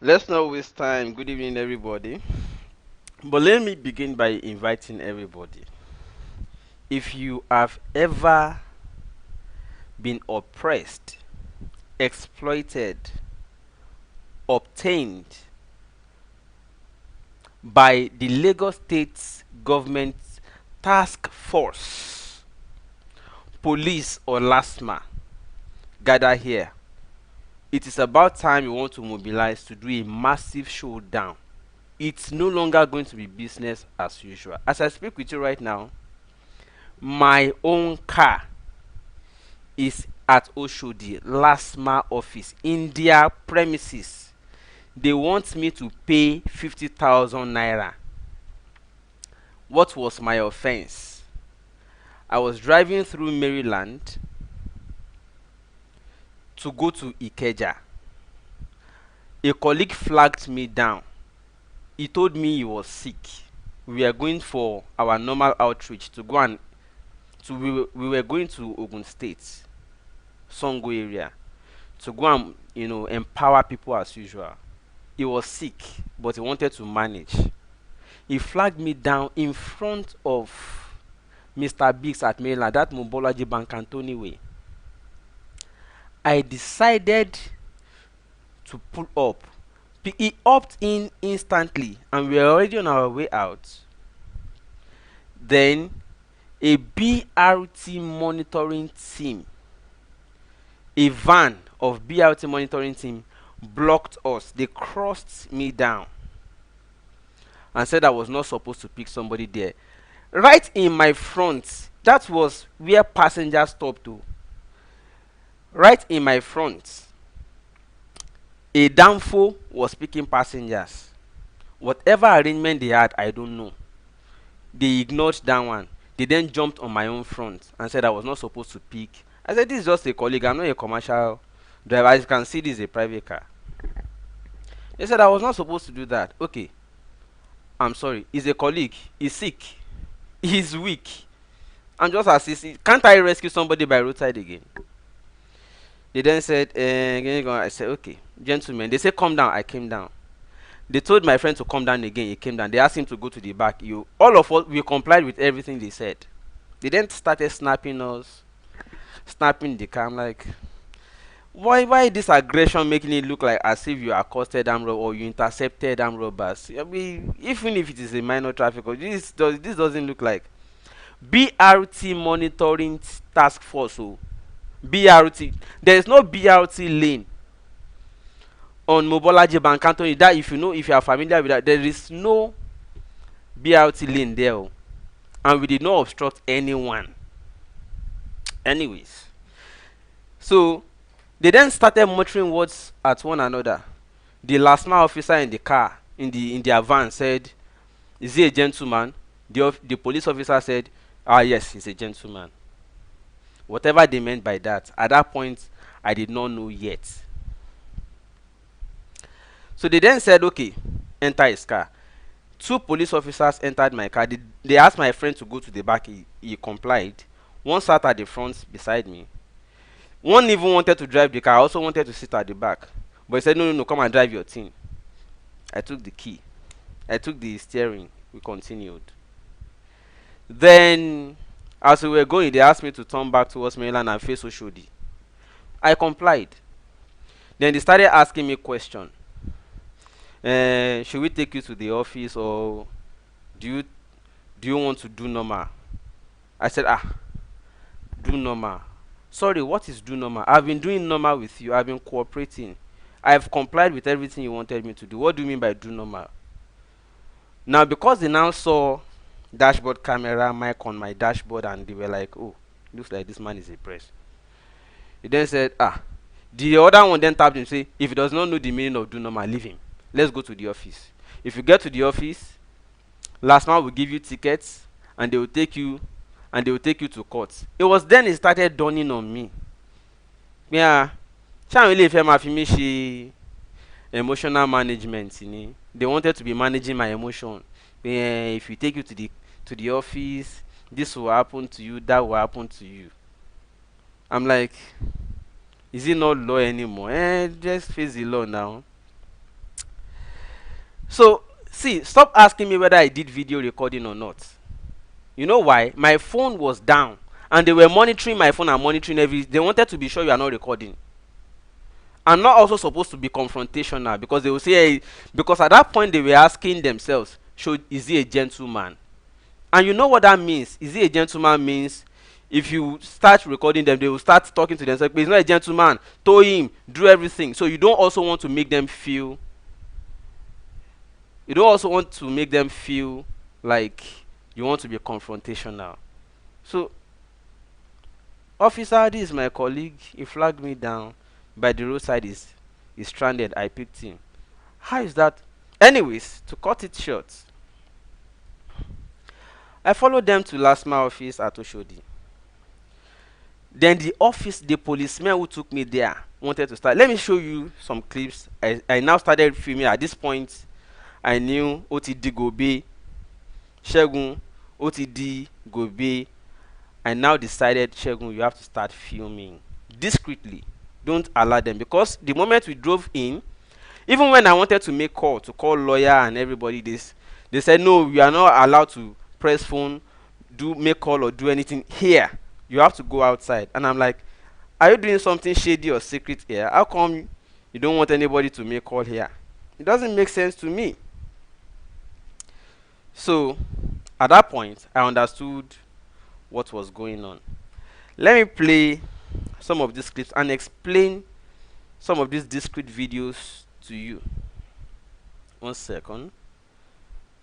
Let's not waste time. Good evening, everybody. But let me begin by inviting everybody. If you have ever been oppressed, exploited, obtained by the Lagos State government task force, police, or LASTMA, gather here. It is about time you want to mobilize to do a massive showdown. It's no longer going to be business as usual. As I speak with you right now, my own car is at Oshodi LASTMA office in their premises. They want me to pay 50,000 naira. What was my offense? I was driving through Maryland to go to Ikeja. A colleague flagged me down. He told me he was sick. We were going for our normal outreach to go and we were going to Ogun State, Sanwo area, to go and empower people as usual. He was sick, but he wanted to manage. He flagged me down in front of Mr. Biggs at Maryland, that Mobology Bank Anthony Way. I decided to pull up. He opted in instantly, and we were already on our way out. Then a BRT monitoring team, a van of BRT monitoring team blocked us. They crossed me down and said I was not supposed to pick somebody there. Right in my front, that was where passengers stopped to. Right in my front, a Danfo was picking passengers. Whatever arrangement they had, I don't know. They ignored that one. They then jumped on my own front and said I was not supposed to pick. I said, this is just a colleague. I'm not a commercial driver. As you can see, this is a private car. They said I was not supposed to do that. Okay, I'm sorry. He's a colleague. He's sick. He's weak. I'm just assisting. Can't I rescue somebody by roadside again? They then said, I said, okay, gentlemen. They said, come down. I came down. They told my friend to come down again. He came down. They asked him to go to the back. All of us, we complied with everything they said. They then started snapping us, snapping the car. I'm like, why this aggression making it look like as if you accosted armed robbers or you intercepted armed robbers? I mean, even if it is a minor traffic, this doesn't look like BRT monitoring task force. So BRT, there is no BRT lane on Mobolaji Bank Anthony. That if you are familiar with that, there is no BRT lane there, and we did not obstruct anyone. Anyways, so they then started muttering words at one another. The LASTMA officer in the car, in their van, said, "Is he a gentleman?" The police officer said, "Ah, yes, he's a gentleman." Whatever they meant by that, at that point, I did not know yet. So they then said, "Okay, enter his car." Two police officers entered my car. They asked my friend to go to the back. He complied. One sat at the front beside me. One even wanted to drive the car. I also wanted to sit at the back. But he said, no, no, no, come and drive your thing. I took the key. I took the steering. We continued. Then, as we were going, they asked me to turn back towards Maryland and face Oshodi. I complied. Then they started asking me questions. Should we take you to the office, or do you want to do normal? I said, do normal. Sorry, what is do normal? I've been doing normal with you. I've been cooperating. I've complied with everything you wanted me to do. What do you mean by do normal? Now, because they now saw dashboard camera mic on my dashboard, and they were like, oh, looks like this man is a press. He then said, the other one then tapped him, say, if he does not know the meaning of do normal, leave him. Let's go to the office. If you get to the office, LASTMA will give you tickets, and they will take you to court. It was then it started dawning on me. Yeah, ṣáwọn ilé ìfẹ́ máa fi mí ṣe emotional management ni. They wanted to be managing my emotion. If you take you to the office, this will happen to you, that will happen to you. I'm like, is it not law anymore? Just face the law now. So see, stop asking me whether I did video recording or not. You know why? My phone was down and they were monitoring my phone and monitoring everything. They wanted to be sure you are not recording. I'm not also supposed to be confrontational, because they will say, hey, because at that point they were asking themselves, is he a gentleman? And you know what that means? Is he a gentleman means if you start recording them, they will start talking to themselves, but he's not a gentleman, tow him, do everything. So you don't also want to make them feel, like you want to be confrontational. So, officer, this is my colleague, he flagged me down by the roadside, is stranded, I picked him. How is that? Anyways, to cut it short, I followed them to LASTMA office at Oshodi. Then the policeman who took me there wanted to start. Let me show you some clips. I now started filming. At this point, I knew OTD Gobe, Shegun, OTD Gobe. I now decided, Shegun, you have to start filming discreetly. Don't allow them, because the moment we drove in, even when I wanted to make call, to call lawyer and everybody, they said, no, we are not allowed to press phone, make call or do anything here. You have to go outside. And I'm like, are you doing something shady or secret here? How come you don't want anybody to make call here? It doesn't make sense to me. So at that point, I understood what was going on. Let me play some of these clips and explain some of these discrete videos to you. 1 second.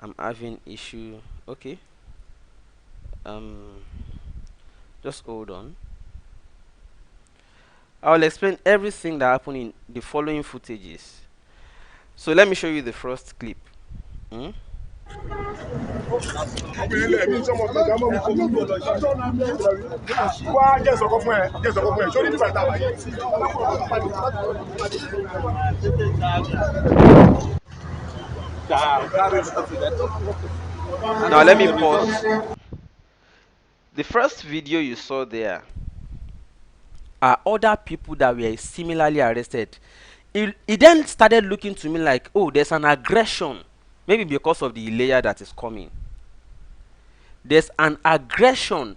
I'm having issue. Okay. Just hold on. I will explain everything that happened in the following footages. So let me show you the first clip. Now let me pause. The first video you saw there are other people that were similarly arrested. It then started looking to me like, oh, there's an aggression, maybe because of the layer that is coming. There's an aggression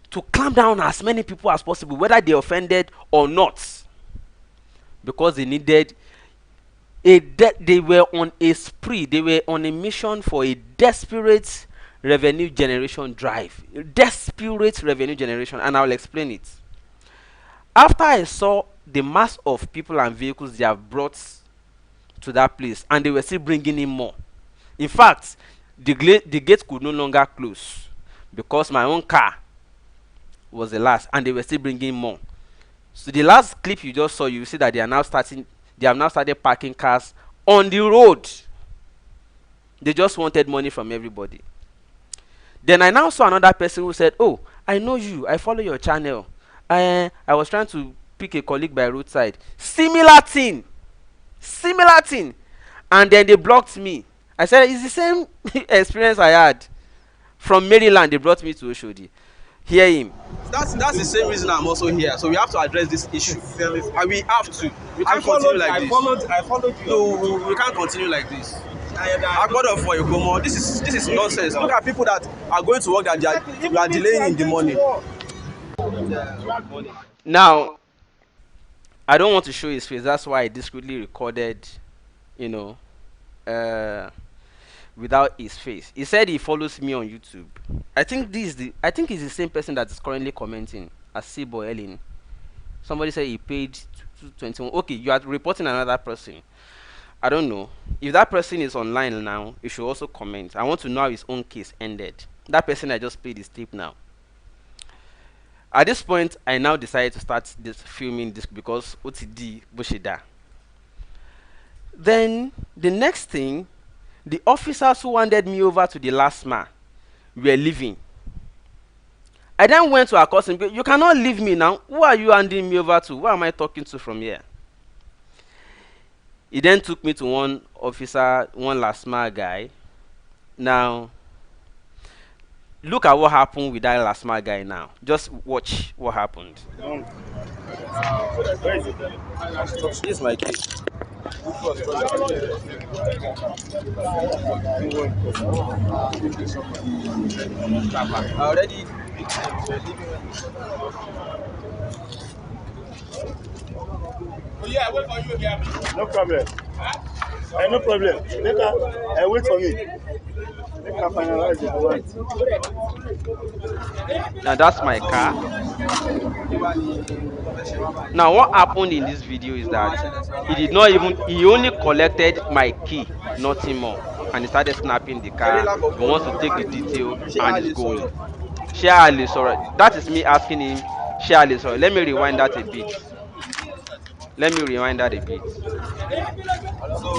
to clamp down as many people as possible, whether they offended or not, because they needed they were on a spree, they were on a mission for a desperate revenue generation drive. Desperate revenue generation, and I'll explain it. After I saw the mass of people and vehicles they have brought to that place, and they were still bringing in more. In fact, the gate could no longer close because my own car was the last, and they were still bringing more. So the last clip you just saw, you see that they have now started parking cars on the road. They just wanted money from everybody. Then I now saw another person who said, oh, I know you, I follow your channel. I was trying to pick a colleague by roadside. Similar thing. And then they blocked me. I said, it's the same experience I had. From Maryland, they brought me to Oshodi. Hear him. That's the same reason I'm also here. So we have to address this issue. And we have to. We can't continue like this. I followed you. No, we can't continue like this. I got off for a Gomo. This is nonsense. Look at people that are going to work that you are delaying in the morning. Now, I don't want to show his face. That's why I discreetly recorded, without his face. He said he follows me on YouTube. I think he's the same person that is currently commenting as Sibo Ellen. Somebody said he paid 21. Okay, you are reporting another person. I don't know. If that person is online now, you should also comment. I want to know how his own case ended. That person I just played his tape now. At this point, I now decided to start this filming this because OTD Bushida. Then the next thing, the officers who handed me over to the LASTMA were leaving. I then went to accost him. You cannot leave me now. Who are you handing me over to? Who am I talking to from here? He then took me to one officer, one LASTMA guy. Now, look at what happened with that LASTMA guy now. Just watch what happened. This is my case. I already. No problem. No problem. Later, wait for me. Make I finalize it. Now that's my car. Now what happened in this video is that he only collected my key, nothing more, and he started snapping the Very car. lack of He wants to honor. take the detail Ṣé and a is lè going. sọ̀rọ̀? Share sorry. That is me asking him, Share sorry. Let me rewind that a bit. Let me rewind that a bit. So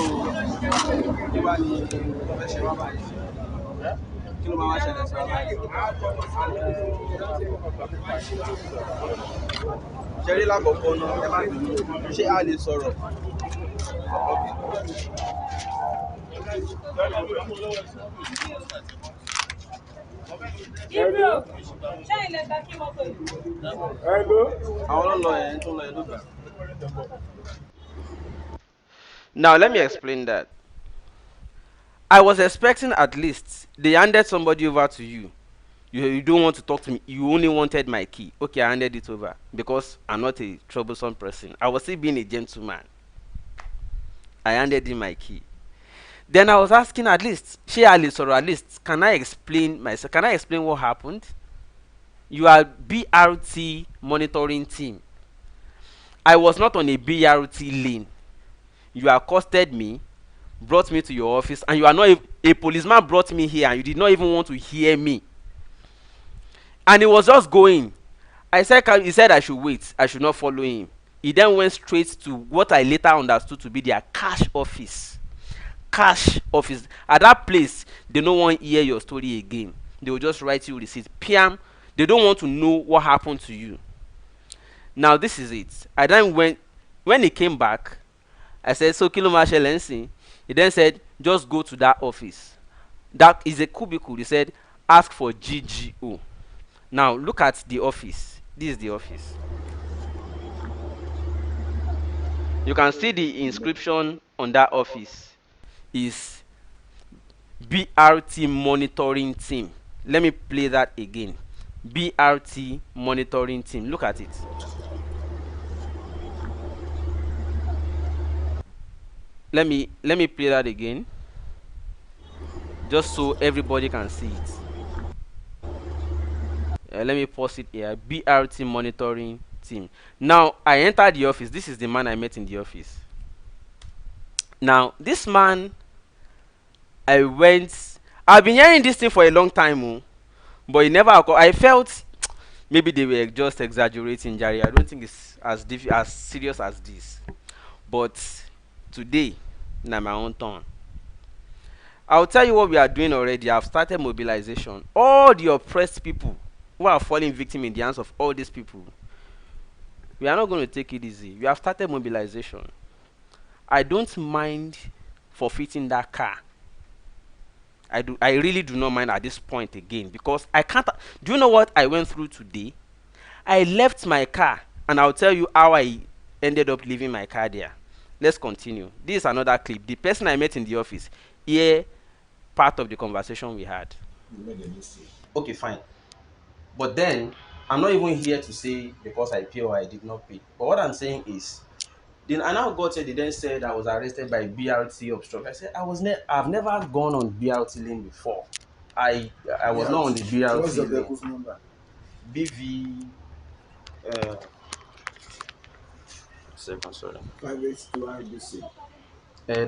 kí wá ni ó fẹ́ ṣe wá báyìí? Kí ló máa wá ṣẹlẹ̀ sí wa báyìí? Ṣé rí lack of honor? Ẹ má bínú. Ṣé a lè sọ̀rọ̀? Àwọn ló ń lọ yẹn tó ń lọ yẹn ló gbà. Now let me explain that. I was expecting at least they handed somebody over to you. You don't want to talk to me. You only wanted my key. Okay, I handed it over because I'm not a troublesome person. I was still being a gentleman. I handed him my key. Then I was asking at least, at least, can I explain myself? Can I explain what happened? You are BRT monitoring team. I was not on a BRT lane. You accosted me, brought me to your office, and you are not a policeman brought me here, and you did not even want to hear me. And he was just going. He said I should wait. I should not follow him. He then went straight to what I later understood to be their cash office. Cash office. At that place, they don't want to hear your story again. They will just write you receipt. Piam. They don't want to know what happened to you. Now this is it. I then when he came back, I said, so Kilo Marshal Lensi. He then said, just go to that office. That is a cubicle. He said, ask for GGO. Now look at the office. This is the office. You can see the inscription on that office is BRT monitoring team. Let me play that again. BRT monitoring team. Look at it. Let me play that again, just so everybody can see it. Let me pause it here. BRT monitoring team. Now I entered the office. This is the man I met in the office. Now this man, I've been hearing this thing for a long time, but it never occurred. I felt maybe they were just exaggerating, Jerry. I don't think it's as serious as this. But today, now my own turn. I'll tell you what we are doing already. I've started mobilization. All the oppressed people who are falling victim in the hands of all these people, we are not going to take it easy. We have started mobilization. I don't mind forfeiting that car. I really do not mind at this point again, because I can't. Do you know what I went through today? I left my car, and I'll tell you how I ended up leaving my car there. Let's continue. This is another clip. The person I met in the office, here, part of the conversation we had. Okay, fine. But then I'm not even here to say because I pay or I did not pay. But what I'm saying is, then I now got here. They then said I was arrested by BRT obstruction. I said I've never gone on BRT lane before. I was not on the BRT What's your lane. vehicle's number? BV. Second, sorry. 582 RBC.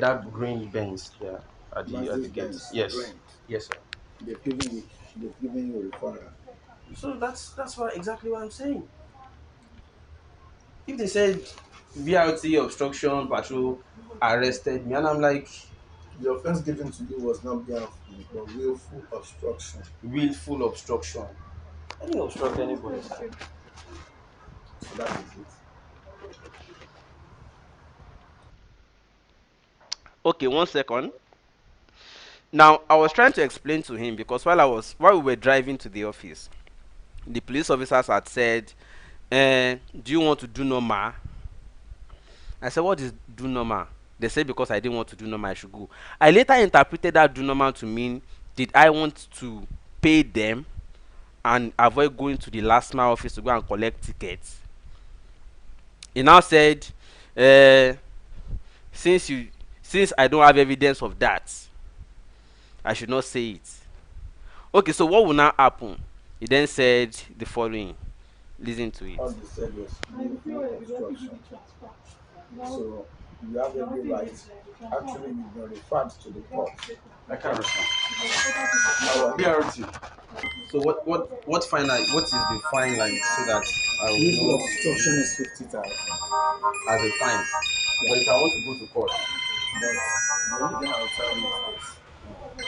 That green Benz there at the gate. Benz, Yes. Brent. Yes, sir. They've given you a referral. So that's what exactly what I'm saying. If they said BRT obstruction patrol arrested me, and I'm like, The offense given to you was not behalf but willful obstruction. willful obstruction. I didn't obstruct anybody. So that is it. Okay, 1 second. Now I was trying to explain to him, because while we were driving to the office, the police officers had said, do you want to do normal? I said, what is do normal? They said because I didn't want to do normal, I should go. I later interpreted that do normal to mean, did I want to pay them and avoid going to the LASTMA office to go and collect tickets? He now said, uh, since you since I don't have evidence of that, I should not say it. Okay, so what will now happen? He then said the following. Listen to it. All they said was obstruction. So you have every right. Actually, you've been referred to the court. I can't respond. Our BRT. So what fine line? What is the fine line so that I will legal know obstruction is 50,000. as a fine? But if I want to go to court, But the only thing I'll tell you is this: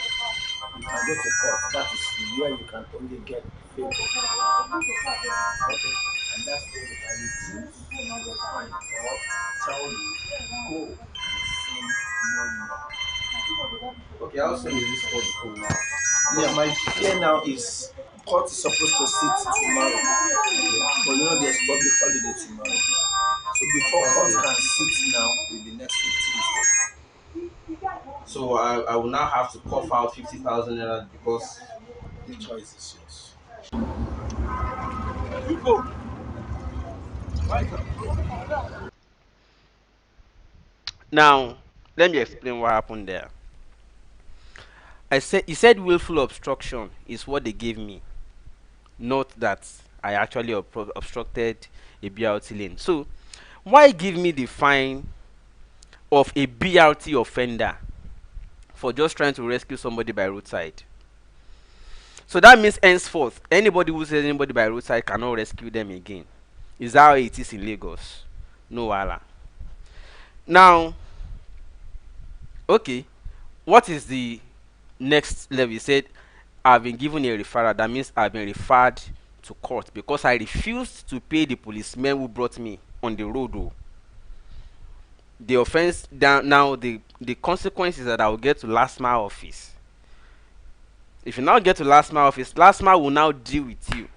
you can go to court. That is where you can only get favor. Okay, and that's where they can reduce the fine or tell you go and see no more. okay, how soon is this court to now? Yeah, my fear now is court is supposed to sit tomorrow, but you know there's public holiday tomorrow. So before court can sit now, will be next week Tuesday. So I will now have to cough out 50,000 naira because The choice is yours. Now, let me explain what happened there. He said willful obstruction is what they gave me, not that I actually obstructed a BRT lane. So, why give me the fine of a BRT offender for just trying to rescue somebody by roadside? So that means henceforth, anybody who says anybody by roadside cannot rescue them again. Is that how it is in Lagos? No wala. Now, okay, what is the next level? He said, I've been given a referral. That means I've been referred to court because I refused to pay the policemen who brought me on the road. Oh. The offense now the consequence is that I will get to LASTMA office. If you now get to LASTMA office, LASTMA will now deal with you,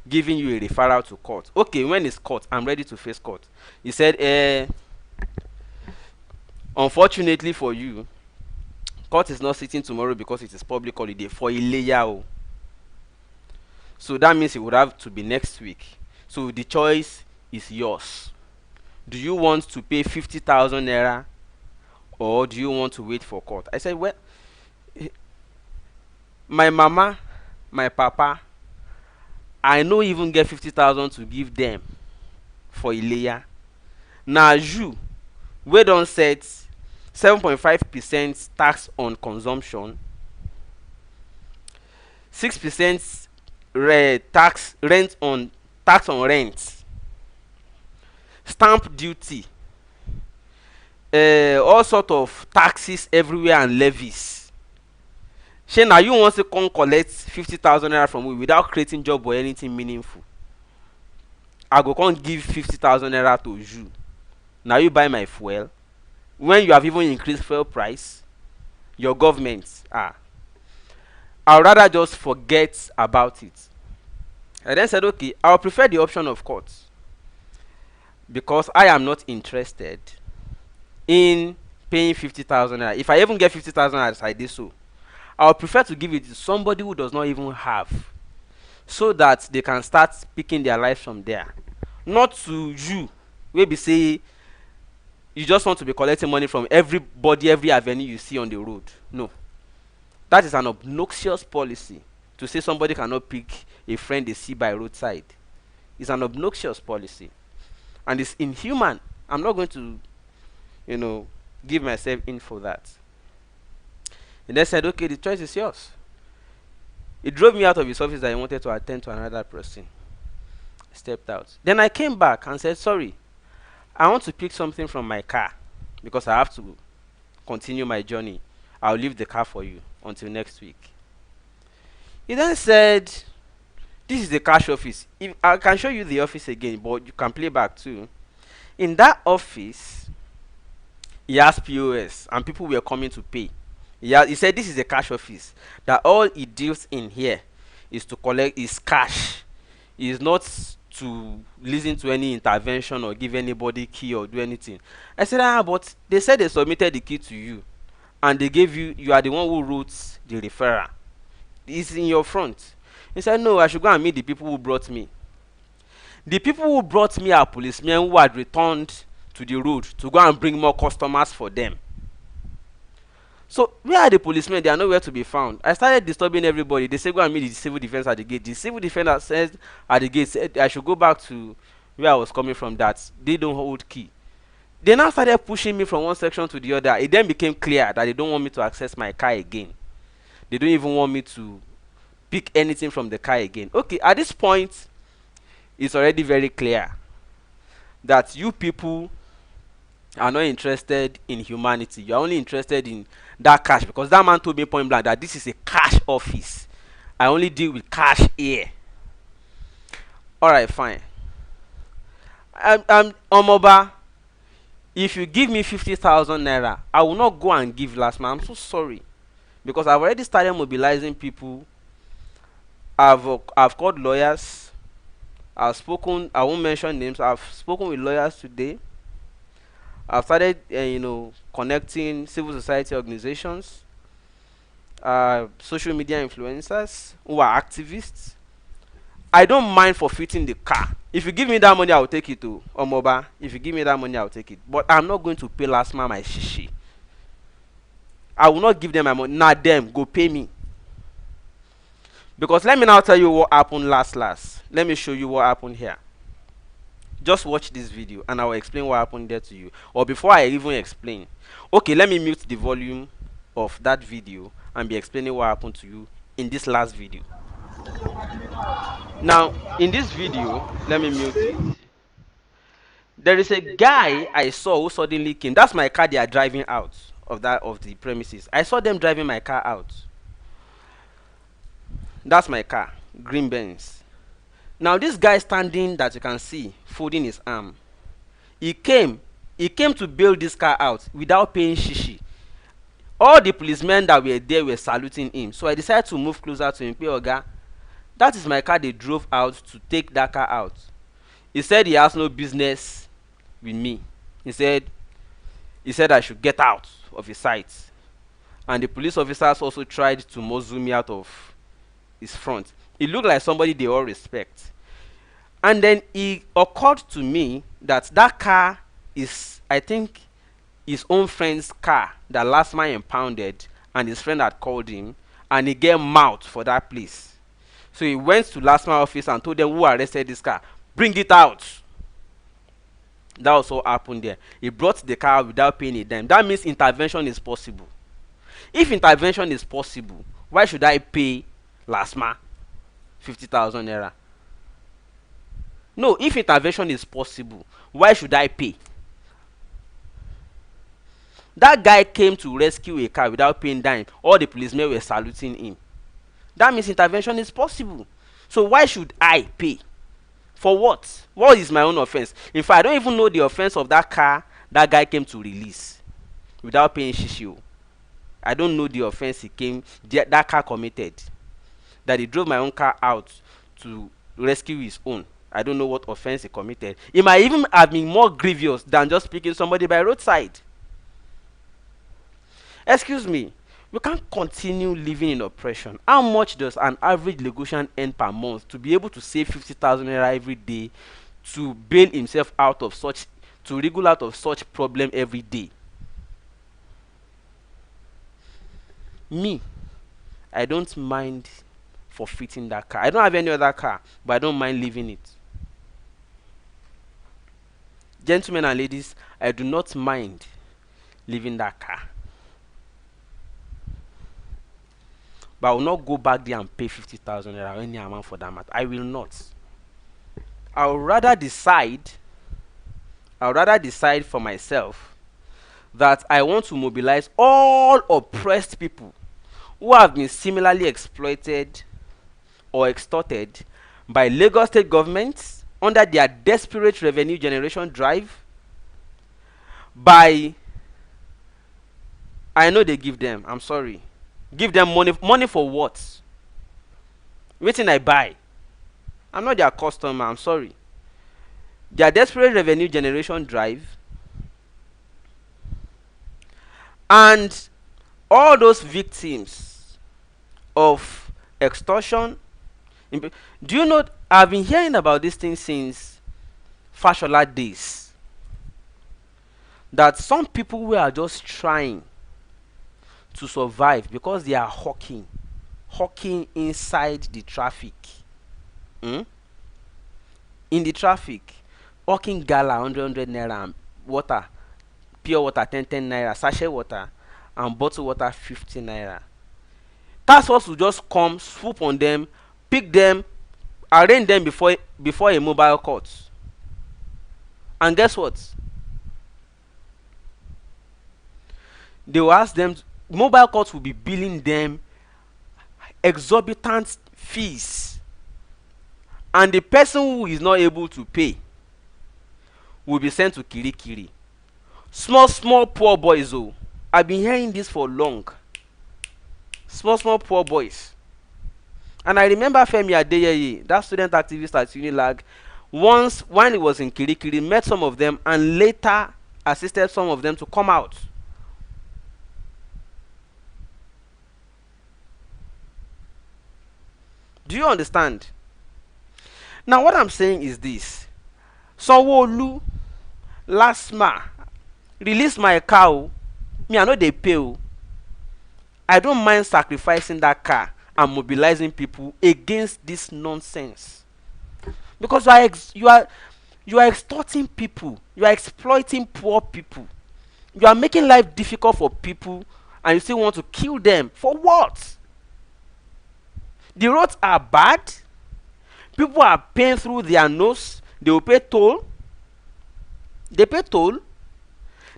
giving you a referral to court. Okay, when it's court, I'm ready to face court. He said, unfortunately for you, court is not sitting tomorrow because it is public holiday for Ileya. So that means it would have to be next week. So the choice is yours. Do you want to pay 50,000 naira or do you want to wait for court? I said, well, my mama, my papa, I no even get 50,000 to give them for Ileya. Now you, we don set 7.5% tax on consumption, 6% tax on rent, stamp duty, all sort of taxes everywhere and levies. Shey na you want to come collect 50,000 naira from me without creating job or anything meaningful? I go come give 50,000 naira to you. Now you buy my fuel when you have even increased fuel price. Your government, I would rather just forget about it. I then said, okay, I will prefer the option of court because I am not interested in paying 50,000 naira. If I even get 50,000 as I did so, I would prefer to give it to somebody who does not even have, so that they can start picking their lives from there. Not to you, wey be say you just want to be collecting money from everybody, every avenue you see on the road. No. That is an obnoxious policy. To say somebody cannot pick a friend they see by roadside is an obnoxious policy. And it's inhuman. I'm not going to, give myself in for that. And they said, okay, the choice is yours. He drove me out of his office that he wanted to attend to another person. I stepped out. Then I came back and said, sorry, I want to pick something from my car because I have to continue my journey. I'll leave the car for you until next week. He then said, this is the cash office. If I can show you the office again, but you can play back too. In that office, he has POS and people were coming to pay. He said this is a cash office, that all he deals in here is to collect his cash. He is not to listen to any intervention or give anybody key or do anything. I said, ah, but they said they submitted the key to you and they gave you are the one who wrote the referral. It's in your front. He said, no, I should go and meet the people who brought me. The people who brought me are policemen who had returned to the road to go and bring more customers for them. So where are the policemen? They are nowhere to be found. I started disturbing everybody. They said, go and meet the civil defense at the gate. The civil defender said at the gate, said I should go back to where I was coming from, that they don't hold key. They now started pushing me from one section to the other. It then became clear that they don't want me to access my car again. They don't even want me to pick anything from the car again. Okay, at this point, it's already very clear that you people are not interested in humanity. You are only interested in that cash, because that man told me point blank that this is a cash office. I only deal with cash here. Alright, fine. I'm Omoba. If you give me 50,000 naira, I will not go and give LASTMA. I'm so sorry, because I've already started mobilizing people. I've called lawyers. I've spoken. I won't mention names. I've spoken with lawyers today. I've started, connecting civil society organizations, social media influencers who are activists. I don't mind forfeiting the car. If you give me that money, I will take it to Omoba. If you give me that money, I will take it. But I'm not going to pay LASTMA my shishi. I will not give them my money. Nah, them go pay me. Because let me now tell you what happened last. Let me show you what happened here. Just watch this video and I will explain what happened there to you. Or before I even explain, okay, let me mute the volume of that video and be explaining what happened to you in this last video. Now, in this video, let me mute it. There is a guy I saw who suddenly came. That's my car they are driving out of the premises. I saw them driving my car out. That's my car, green Benz. Now this guy standing that you can see, folding his arm, he came to bail this car out without paying shishi. All the policemen that were there were saluting him. So I decided to move closer to him. Oga, that is my car they drove out to take that car out. He said he has no business with me. He said I should get out of his sight. And the police officers also tried to muzzle me out of his front. It looked like somebody they all respect. And then it occurred to me that that car is, I think, his own friend's car that LASTMA impounded, and his friend had called him, and he gave mouth for that place. So he went to LASTMA office and told them who arrested this car, bring it out. That also happened there. He brought the car without paying a dime. That means intervention is possible. If intervention is possible, why should I pay LASTMA 50,000 naira? No, if intervention is possible, why should I pay? That guy came to rescue a car without paying dime. All the policemen were saluting him. That means intervention is possible. So why should I pay? For what? What is my own offense? In fact, I don't even know the offense of that car that guy came to release without paying shishio. I don't know the offense that car committed. That he drove my own car out to rescue his own. I don't know what offense he committed. It might even have been more grievous than just picking somebody by roadside. Excuse me, we can't continue living in oppression. How much does an average Lagosian earn per month to be able to save 50,000 naira every day to bail himself out of such, to wriggle out of such problem every day? Me, I don't mind forfeiting that car. I don't have any other car, but I don't mind leaving it. Gentlemen and ladies, I do not mind leaving that car. But I will not go back there and pay 50,000 naira or any amount for that matter. I will not. I would rather decide for myself that I want to mobilize all oppressed people who have been similarly exploited or extorted by Lagos state governments under their desperate revenue generation drive. I know they give them, I'm sorry. Give them money for what? Waiting I buy. I'm not their customer, I'm sorry. Their desperate revenue generation drive, and all those victims of extortion. Do you know, I've been hearing about this thing since Fashola days, that some people who are just trying to survive because they are hawking inside the traffic, hmm? In the traffic, hawking gala 100 naira, and water, pure water 10 naira, sachet water and bottle water 50 naira. Task force will just come, swoop on them, pick them, arraign them before a mobile court. And guess what? They will ask them, mobile courts will be billing them exorbitant fees, and the person who is not able to pay will be sent to kirikiri. Small poor boys. Oh, I've been hearing this for long. Small poor boys. And I remember Femi Adeyeye, that student activist at Unilag, once when he was in Kirikiri, met some of them and later assisted some of them to come out. Do you understand? Now what I'm saying is this: Sanwo-Olu LASTMA release my car. Me, I know they pay. I don't mind sacrificing that car and mobilizing people against this nonsense, because you are extorting people, you are exploiting poor people, you are making life difficult for people, and you still want to kill them for what? The roads are bad, people are paying through their nose. They will pay toll, they pay toll,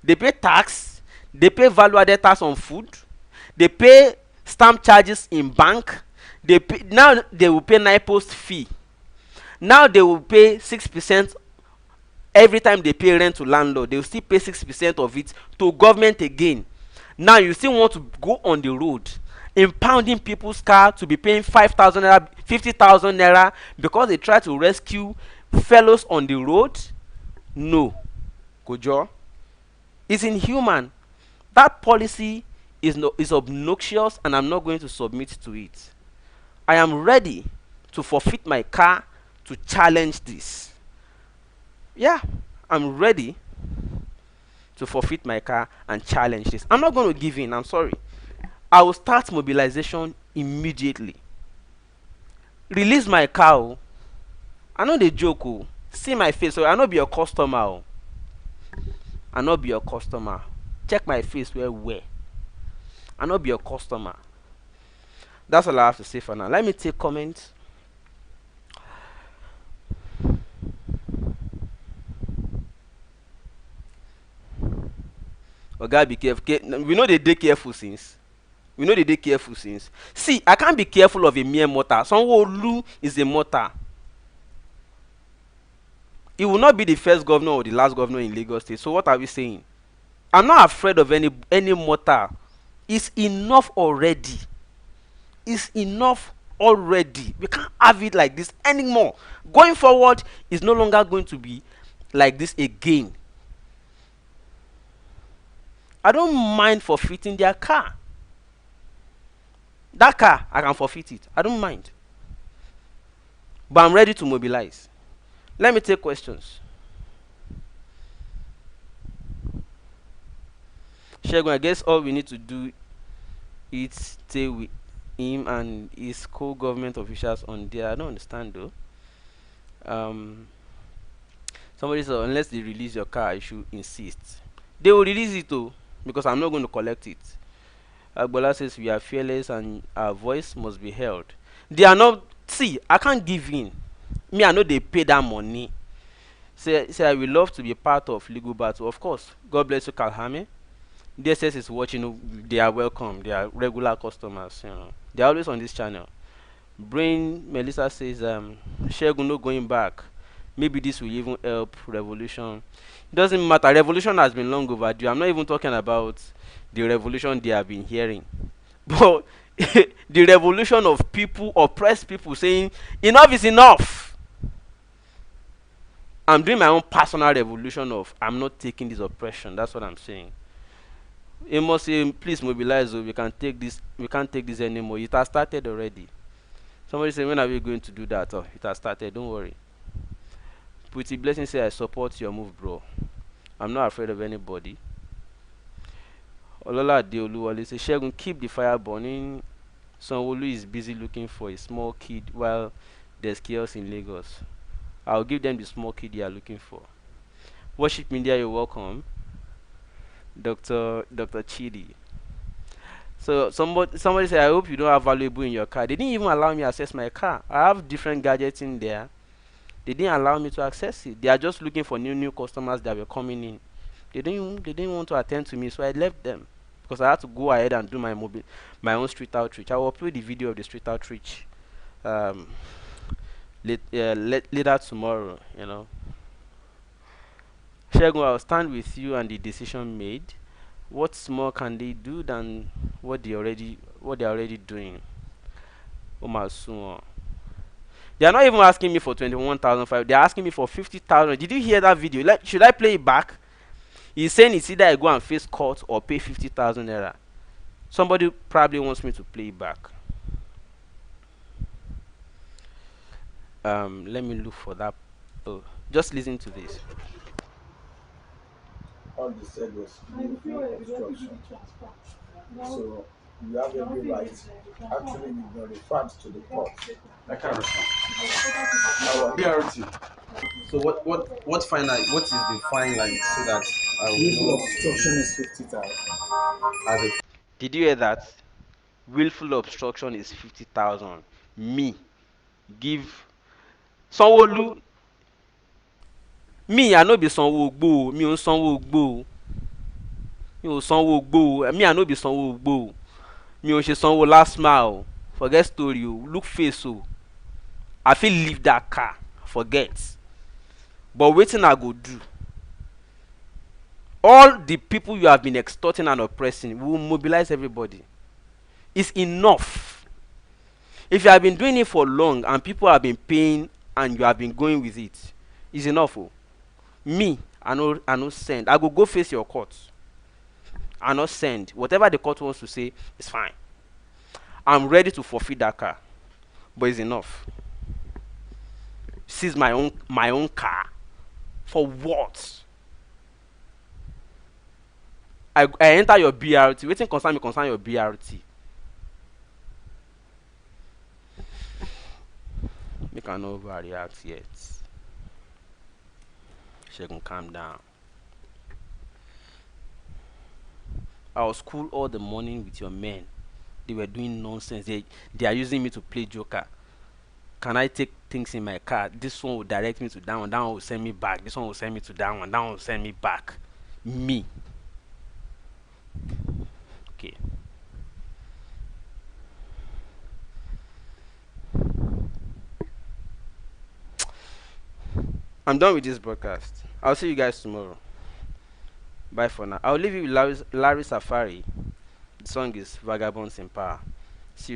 they pay tax, they pay value added tax on food, they pay stamp charges in bank, they pay, now they will pay 9 post fee, now they will pay 6%. Every time they pay rent to landlord, they will still pay 6% of it to government again. Now you still want to go on the road impounding people's car to be paying 5,000 naira, 50,000 naira because they try to rescue fellows on the road? No, Kojo, it's inhuman. That policy is obnoxious, and I'm not going to submit to it. I am ready to forfeit my car to challenge this. Yeah, I'm ready to forfeit my car and challenge this. I'm not going to give in. I'm sorry. I will start mobilization immediately. Release my car. Oh. I know the joke. Oh. See my face. So I not be your customer. Oh. I not be your customer. Check my face where. I not be your customer. That's all I have to say for now. Let me take comments. Oga, be careful. We know they dey careful since. See, I can't be careful of a mere mortar. Sanwo-Olu is a mortar. He will not be the first governor or the last governor in Lagos State. So what are we saying? I'm not afraid of any mortar. It's enough already. It's enough already. We can't have it like this anymore. Going forward, it's no longer going to be like this again. I don't mind forfeiting their car. That car, I can forfeit it. I don't mind. But I'm ready to mobilize. Let me take questions. Shegun, I guess all we need to do is stay with him and his co-government officials on there. I don't understand though. Somebody said unless they release your car, I should insist. They will release it though, because I'm not going to collect it. Agbola says we are fearless and our voice must be heard. They are not. See, I can't give in. Me, I know they pay that money. Say I will love to be part of legal battle. Of course. God bless you, Kalhame. DSS is watching. They are welcome. They are regular customers. You know, they are always on this channel. Brain Melissa says, Shegun no going back. Maybe this will even help revolution. It doesn't matter. Revolution has been long overdue. I'm not even talking about the revolution they have been hearing, but the revolution of people, oppressed people, saying enough is enough. I'm doing my own personal revolution of I'm not taking this oppression. That's what I'm saying. Amos say, please mobilize. Oh, we can take this. We can't take this anymore. It has started already. Somebody say, when are we going to do that? Oh, it has started. Don't worry. Pretty Blessing say, I support your move, bro. I'm not afraid of anybody. Olola Adeoluwale say, Shegun, keep the fire burning. Sanwo-Olu is busy looking for a small kid while there's chaos in Lagos. I'll give them the small kid they are looking for. Worship Media, you're welcome. Dr. Chidi. So somebody said, I hope you don't have valuable in your car. They didn't even allow me to access my car. I have different gadgets in there. They didn't allow me to access it. They are just looking for new customers that were coming in. They didn't want to attend to me, so I left them because I had to go ahead and do my own street outreach. I will upload the video of the street outreach um, later tomorrow. You know, Shegun, I'll stand with you and the decision made. What more can they do than what they're already doing? Omar Suwon. They are not even asking me for 21,005. They are asking me for 50,000. Did you hear that video? Should I play it back? He's saying it's either I go and face court or pay 50,000 naira. Somebody probably wants me to play it back. Let me look for that. Oh, just listen to this. All they said was willful obstruction. So you have every right. Actually, you've been referred to the court. I can't respond. Now, BRT. So what fine like what is the fine like so that I will willful know obstruction is 50,000. as a Did you hear that? Willful obstruction is 50,000. Me give Sanwo-Olu. Me, I no be Sanwo-Ogbo. Me on Sanwo-Ogbo. Me on Sanwo-Ogbo. Me, I no be Sanwo-Ogbo. Me on Sanwo LASTMA. Forget story. Look face. I feel leave that car. Forget. But waiting I go do. All the people you have been extorting and oppressing, we will mobilize everybody. It's enough. If you have been doing it for long and people have been paying and you have been going with it, it's enough. Oh. Me, I no send. I go face your court. I not send. Whatever the court wants to say is fine. I'm ready to forfeit that car, but it's enough. Seize my own car for what? I enter your BRT. Waiting concern your BRT. Make I no overreact yet. She can calm down. I was cool all the morning with your men. They were doing nonsense. They are using me to play joker. Can I take things in my car? This one will direct me to that one. That one will send me back. This one will send me to that one. That one will send me back. Me. Okay. I'm done with this broadcast. I'll see you guys tomorrow. Bye for now. I'll leave you with Larry Safari. The song is Vagabonds in Power.